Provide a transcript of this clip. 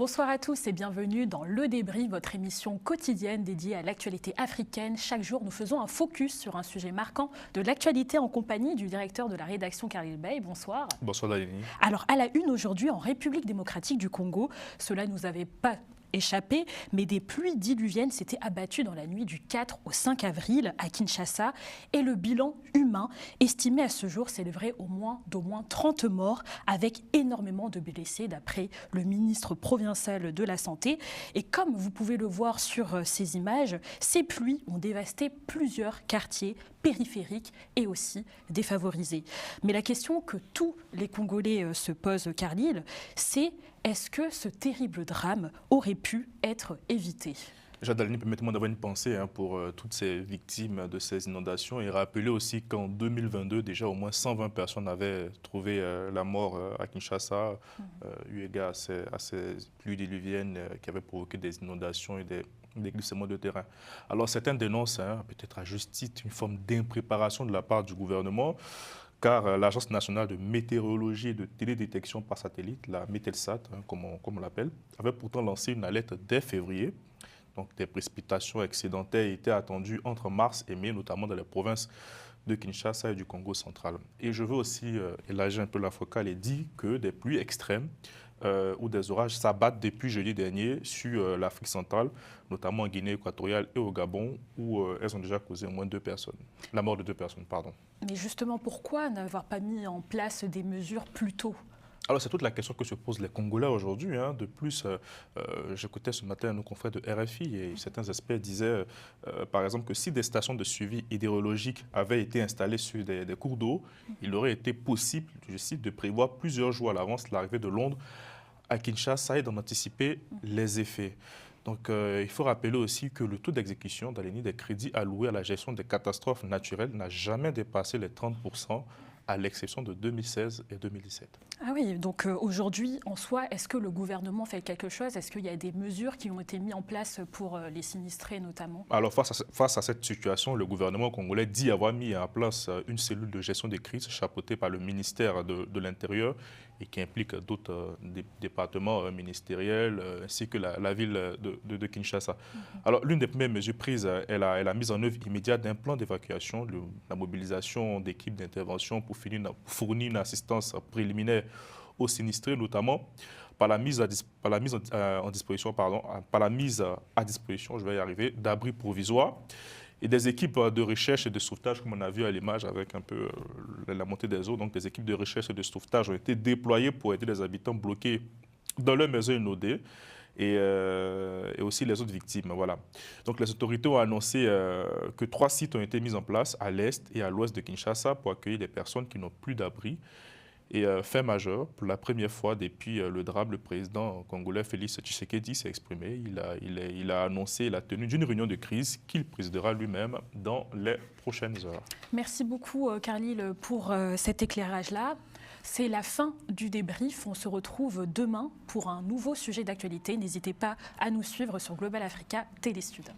Bonsoir à tous et bienvenue dans Le Débrief, votre émission quotidienne dédiée à l'actualité africaine. Chaque jour, nous faisons un focus sur un sujet marquant de l'actualité en compagnie du directeur de la rédaction Khalil Bey. Bonsoir. Bonsoir Dalénie. Alors, à la une aujourd'hui, en République démocratique du Congo, cela ne nous avait pas échappé, mais des pluies diluviennes s'étaient abattues dans la nuit du 4 au 5 avril à Kinshasa et le bilan humain estimé à ce jour s'élèverait d'au moins 30 morts avec énormément de blessés d'après le ministre provincial de la Santé. Et comme vous pouvez le voir sur ces images, ces pluies ont dévasté plusieurs quartiers périphériques et aussi défavorisés. Mais la question que tous les Congolais se posent, Khalil, c'est: est-ce que ce terrible drame aurait pu être évité? Jadalini, permettez-moi d'avoir une pensée pour toutes ces victimes de ces inondations et rappeler aussi qu'en 2022, déjà au moins 120 personnes avaient trouvé la mort à Kinshasa, eu égard à ces pluies diluviennes qui avaient provoqué des inondations et des glissements de terrain. Alors certains dénoncent, peut-être à juste titre, une forme d'impréparation de la part du gouvernement, car l'Agence nationale de météorologie et de télédétection par satellite, la Mételsat, comme on l'appelle, avait pourtant lancé une alerte dès février. Donc des précipitations excédentaires étaient attendues entre mars et mai, notamment dans les provinces de Kinshasa et du Congo central. Et je veux aussi élargir un peu la focale et dire que des pluies extrêmes ou des orages s'abattent depuis jeudi dernier sur l'Afrique centrale, notamment en Guinée équatoriale et au Gabon, où elles ont déjà causé au moins la mort de 2 personnes. Pardon. Mais justement, pourquoi n'avoir pas mis en place des mesures plus tôt ? Alors, c'est toute la question que se posent les Congolais aujourd'hui. De plus, j'écoutais ce matin nos confrères de RFI et certains experts disaient, par exemple, que si des stations de suivi hydrologique avaient été installées sur des cours d'eau, il aurait été possible, je cite, de prévoir plusieurs jours à l'avance l'arrivée de l'onde à Kinshasa et d'en anticiper les effets. Donc, il faut rappeler aussi que le taux d'exécution dans les nids des crédits alloués à la gestion des catastrophes naturelles n'a jamais dépassé les 30%, à l'exception de 2016 et 2017. Ah oui, donc aujourd'hui, en soi, est-ce que le gouvernement fait quelque chose? Est-ce qu'il y a des mesures qui ont été mises en place pour les sinistrés notamment? Alors, face à cette situation, le gouvernement congolais dit avoir mis en place une cellule de gestion des crises chapeautée par le ministère de l'Intérieur et qui implique d'autres départements ministériels ainsi que la ville de Kinshasa. Alors, l'une des premières mesures prises est la mise en œuvre immédiate d'un plan d'évacuation, la mobilisation d'équipes d'intervention pour fournir une assistance préliminaire aux sinistrés, notamment par la mise à disposition, je vais y arriver, d'abris provisoires et des équipes de recherche et de sauvetage, comme on a vu à l'image avec un peu la montée des eaux. Donc des équipes de recherche et de sauvetage ont été déployées pour aider les habitants bloqués dans leurs maisons inondées et aussi les autres victimes. Voilà. Donc les autorités ont annoncé que 3 sites ont été mis en place à l'est et à l'ouest de Kinshasa pour accueillir les personnes qui n'ont plus d'abri. Et fait majeur, pour la première fois depuis le drame, le président congolais Félix Tshisekedi s'est exprimé. Il a annoncé la tenue d'une réunion de crise qu'il présidera lui-même dans les prochaines heures. Merci beaucoup, Khalil, pour cet éclairage-là. C'est la fin du débrief. On se retrouve demain pour un nouveau sujet d'actualité. N'hésitez pas à nous suivre sur Global Africa Télé Sud.